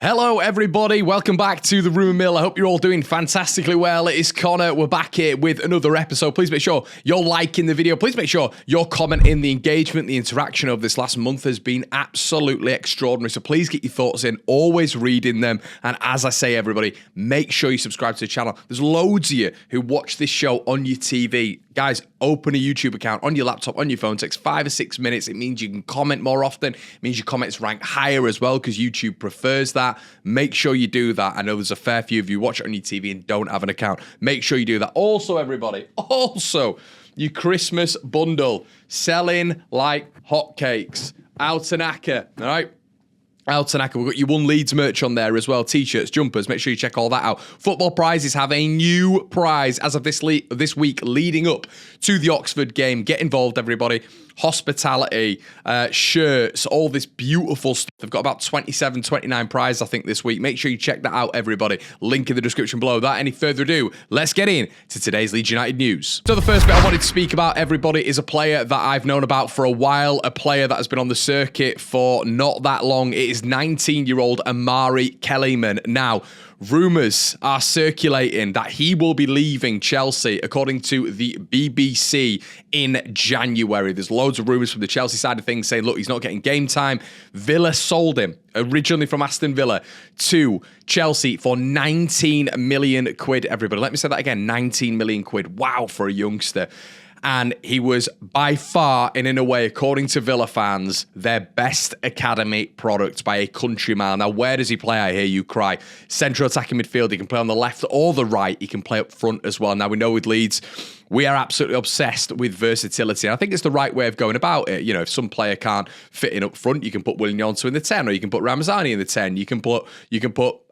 Hello everybody, welcome back to the Rumour Mill. I hope you're all doing fantastically well. It is Connor, we're back here with another episode. Please make sure you're liking the video. Please make sure you're commenting. The engagement, the interaction over this last month has been absolutely extraordinary. So please get your thoughts in, always reading them. And as I say everybody, make sure you subscribe to the channel. There's loads of you who watch this show on your TV. Guys, open a YouTube account on your laptop, on your phone. It takes 5 or 6 minutes. It means you can comment more often. It means your comments rank higher as well because YouTube prefers that. Make sure you do that. I know there's a fair few of you watch it on your TV and don't have an account. Make sure you do that. Also, everybody, your Christmas bundle selling like hotcakes. Out and Acca, all right? Out and Acca, we've got your One Leeds merch on there as well. T-shirts, jumpers, make sure you check all that out. Football prizes have a new prize as of this week leading up to the Oxford game. Get involved, everybody. Hospitality, shirts, all this beautiful stuff. They've got about 27, 29 prizes, I think, this week. Make sure you check that out, everybody. Link in the description below. Without any further ado, let's get in to today's Leeds United news. So the first bit I wanted to speak about, everybody, is a player that I've known about for a while, a player that has been on the circuit for not that long. It is 19-year-old Amari Kellyman. Now, rumours are circulating that he will be leaving Chelsea, according to the BBC, in January. There's loads of rumours from the Chelsea side of things saying, look, he's not getting game time. Villa sold him, originally from Aston Villa, to Chelsea for 19 million quid, everybody. Let me say that again, 19 million quid. Wow, for a youngster. And he was by far, and in a way, according to Villa fans, their best academy product by a country mile. Now, where does he play? I hear you cry. Central attacking midfield. He can play on the left or the right. He can play up front as well. Now, we know with Leeds, we are absolutely obsessed with versatility. And I think it's the right way of going about it. You know, if some player can't fit in up front, you can put William Yonto in the 10, or you can put Ramazani in the 10. You can put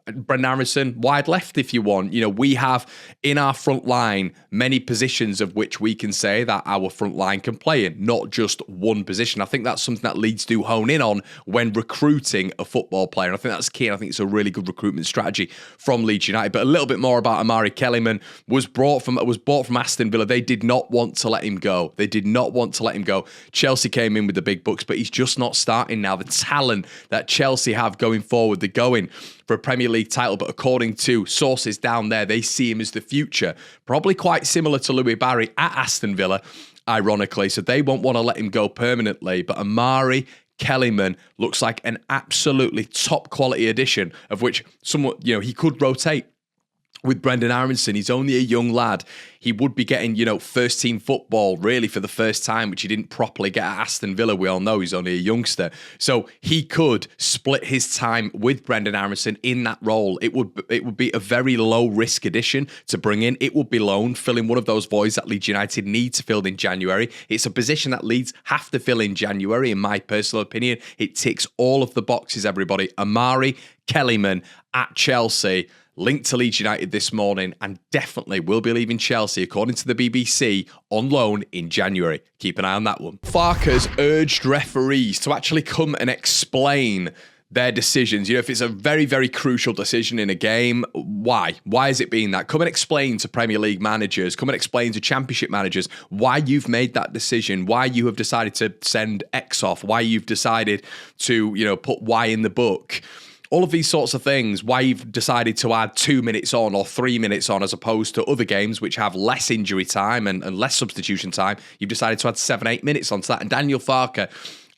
Brendan Harrison wide left if you want. You know, we have in our front line many positions of which we can say that our front line can play in, not just one position. I think that's something that Leeds do hone in on when recruiting a football player. And I think that's key. And I think it's a really good recruitment strategy from Leeds United. But a little bit more about Amari Kellyman. Was bought from Aston Villa. They did not want to let him go. They did not want to let him go. Chelsea came in with the big bucks, but he's just not starting now. The talent that Chelsea have going forward, they're going for a Premier League title, but according to sources down there, they see him as the future. Probably quite similar to Louis Barry at Aston Villa, ironically, so they won't want to let him go permanently. But Amari Kellyman looks like an absolutely top quality addition, of which somewhat, you know, he could rotate with Brendan Harrison. He's only a young lad. He would be getting, you know, first team football really for the first time, which he didn't properly get at Aston Villa. We all know he's only a youngster. So he could split his time with Brendan Harrison in that role. It would be a very low risk addition to bring in. It would be loan, filling one of those voids that Leeds United need to fill in January. It's a position that Leeds have to fill in January, in my personal opinion. It ticks all of the boxes, everybody. Amari Kellyman at Chelsea, linked to Leeds United this morning, and definitely will be leaving Chelsea, according to the BBC, on loan in January. Keep an eye on that one. Farke's urged referees to actually come and explain their decisions. You know, if it's a very, very crucial decision in a game, why? Why is it being that? Come and explain to Premier League managers, come and explain to Championship managers why you've made that decision, why you have decided to send X off, why you've decided to, you know, put Y in the book. All of these sorts of things, why you've decided to add 2 minutes on or 3 minutes on, as opposed to other games which have less injury time and less substitution time. You've decided to add 7-8 minutes onto that. And Daniel Farke,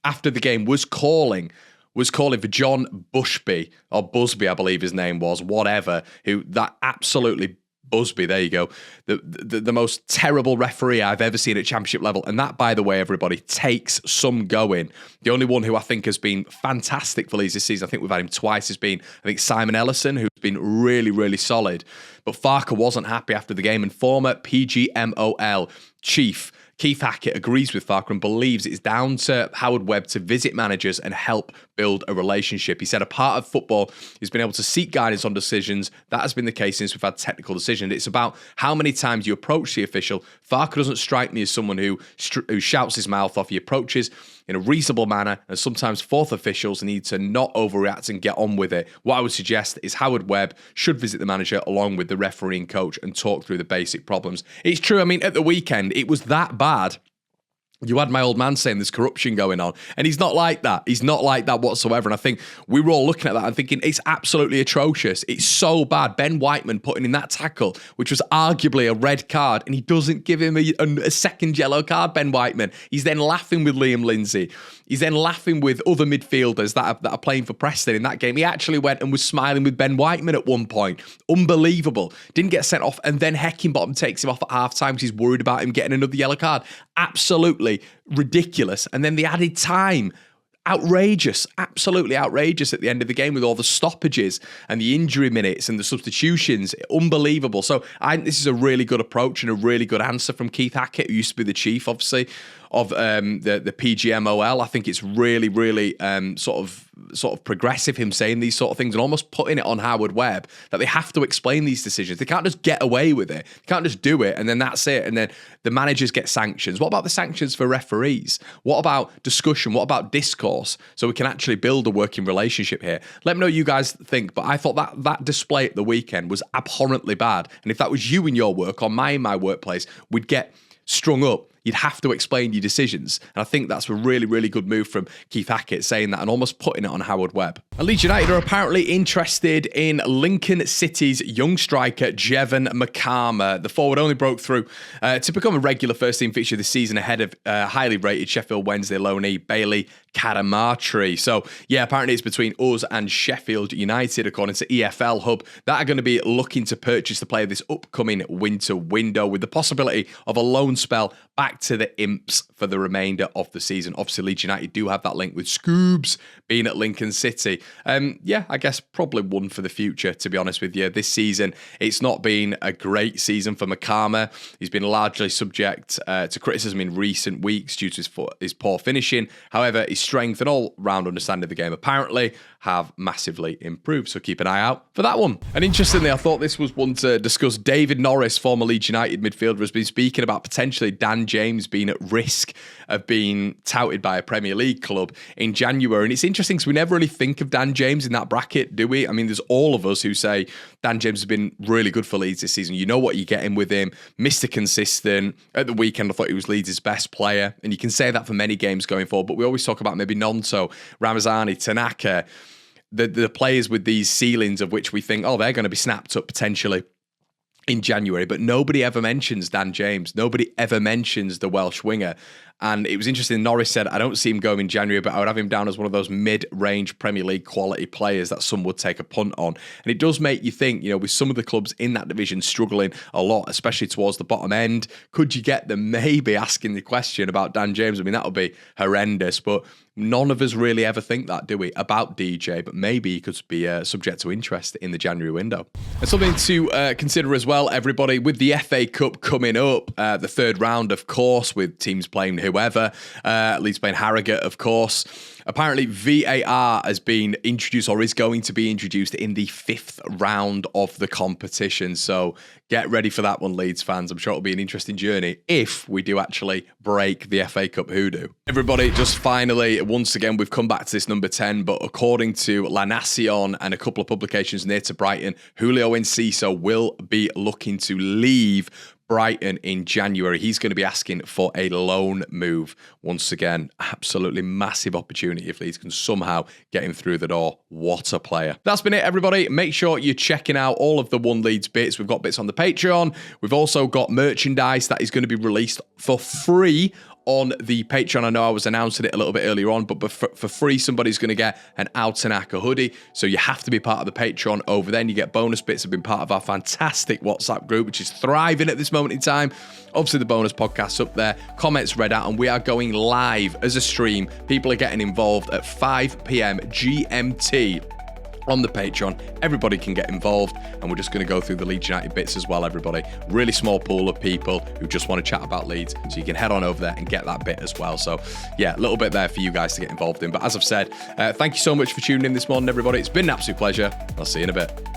after the game, was calling for John Busby, or Busby, I believe his name was, whatever, who that absolutely Busby, there you go. The most terrible referee I've ever seen at Championship level. And that, by the way, everybody, takes some going. The only one who I think has been fantastic for Leeds this season, I think we've had him twice, has been, I think, Simon Ellison, who's been really, really solid. But Farke wasn't happy after the game, and former PGMOL chief Keith Hackett agrees with Farke and believes it's down to Howard Webb to visit managers and help build a relationship. He said a part of football is being able to seek guidance on decisions. That has been the case since we've had technical decisions. It's about how many times you approach the official. Farke doesn't strike me as someone who shouts his mouth off. He approaches in a reasonable manner, and sometimes fourth officials need to not overreact and get on with it. What I would suggest is Howard Webb should visit the manager along with the refereeing coach and talk through the basic problems. It's true, I mean, at the weekend, it was that bad You had my old man saying there's corruption going on, and he's not like that. He's not like that whatsoever. And I think we were all looking at that and thinking it's absolutely atrocious. It's so bad. Ben Whiteman putting in that tackle, which was arguably a red card, and he doesn't give him a second yellow card, Ben Whiteman. He's then laughing with Liam Lindsay. He's then laughing with other midfielders that are playing for Preston in that game. He actually went and was smiling with Ben Whiteman at one point. Unbelievable. Didn't get sent off, and then Heckingbottom takes him off at half-time because he's worried about him getting another yellow card. Absolutely ridiculous. And then the added time, outrageous, absolutely outrageous at the end of the game with all the stoppages and the injury minutes and the substitutions. Unbelievable. So this is a really good approach and a really good answer from Keith Hackett, who used to be the chief, obviously, of the PGMOL. I think it's really, really sort of progressive, him saying these sort of things and almost putting it on Howard Webb that they have to explain these decisions. They can't just get away with it. They can't just do it and then that's it. And then the managers get sanctions. What about the sanctions for referees? What about discussion? What about discourse? So we can actually build a working relationship here. Let me know what you guys think, but I thought that display at the weekend was abhorrently bad. And if that was you in your work or my workplace, we'd get strung up. You'd have to explain your decisions. And I think that's a really, really good move from Keith Hackett, saying that and almost putting it on Howard Webb. And Leeds United are apparently interested in Lincoln City's young striker, Jevan Makama. The forward only broke through to become a regular first-team fixture this season ahead of highly rated Sheffield Wednesday loanee Bailey Cadamartri. So, yeah, apparently it's between us and Sheffield United, according to EFL Hub, that are going to be looking to purchase the player this upcoming winter window with the possibility of a loan spell back to the Imps for the remainder of the season. Obviously, Leeds United do have that link with Scoobs being at Lincoln City. Yeah, I guess probably one for the future, to be honest with you. This season, it's not been a great season for Makama. He's been largely subject to criticism in recent weeks due to his poor finishing. However, his strength and all-round understanding of the game apparently have massively improved. So keep an eye out for that one. And interestingly, I thought this was one to discuss. David Norris, former Leeds United midfielder, has been speaking about potentially Dan James being at risk of being touted by a Premier League club in January. And it's interesting because we never really think of Dan James in that bracket, do we? I mean, there's all of us who say Dan James has been really good for Leeds this season. You know what you're getting with him. Mr. Consistent. At the weekend, I thought he was Leeds' best player. And you can say that for many games going forward. But we always talk about maybe Nonto, Ramazani, Tanaka, the players with these ceilings of which we think, oh, they're going to be snapped up potentially in January, but nobody ever mentions Dan James. Nobody ever mentions the Welsh winger. And it was interesting, Norris said, I don't see him going in January, but I would have him down as one of those mid-range Premier League quality players that some would take a punt on. And it does make you think, you know, with some of the clubs in that division struggling a lot, especially towards the bottom end, could you get them maybe asking the question about Dan James? I mean, that would be horrendous, but none of us really ever think that, do we, about DJ, but maybe he could be subject to interest in the January window. And something to consider as well, everybody, with the FA Cup coming up, the third round, of course, with teams playing whoever, Leeds playing Harrogate, of course. Apparently, VAR has been introduced or is going to be introduced in the fifth round of the competition. So get ready for that one, Leeds fans. I'm sure it'll be an interesting journey if we do actually break the FA Cup hoodoo. Everybody, just finally, once again, we've come back to this number 10, but according to La Nacion and a couple of publications near to Brighton, Julio Enciso will be looking to leave Brighton in January. He's going to be asking for a loan move. Once again, absolutely massive opportunity if Leeds can somehow get him through the door. What a player. That's been it, everybody. Make sure you're checking out all of the One Leeds bits. We've got bits on the Patreon. We've also got merchandise that is going to be released for free on the Patreon. I know I was announcing it a little bit earlier on, but for free, somebody's going to get an Altanaka hoodie. So you have to be part of the Patreon over then. You get bonus bits of being part of our fantastic WhatsApp group, which is thriving at this moment in time. Obviously, the bonus podcast's up there, comments read out, and we are going live as a stream. People are getting involved at 5 p.m. GMT. On the Patreon, everybody can get involved, and we're just going to go through the Leeds United bits as well, everybody. Really small pool of people who just want to chat about Leeds, so you can head on over there and get that bit as well. So, yeah, a little bit there for you guys to get involved in. But as I've said, thank you so much for tuning in this morning, everybody. It's been an absolute pleasure. I'll see you in a bit.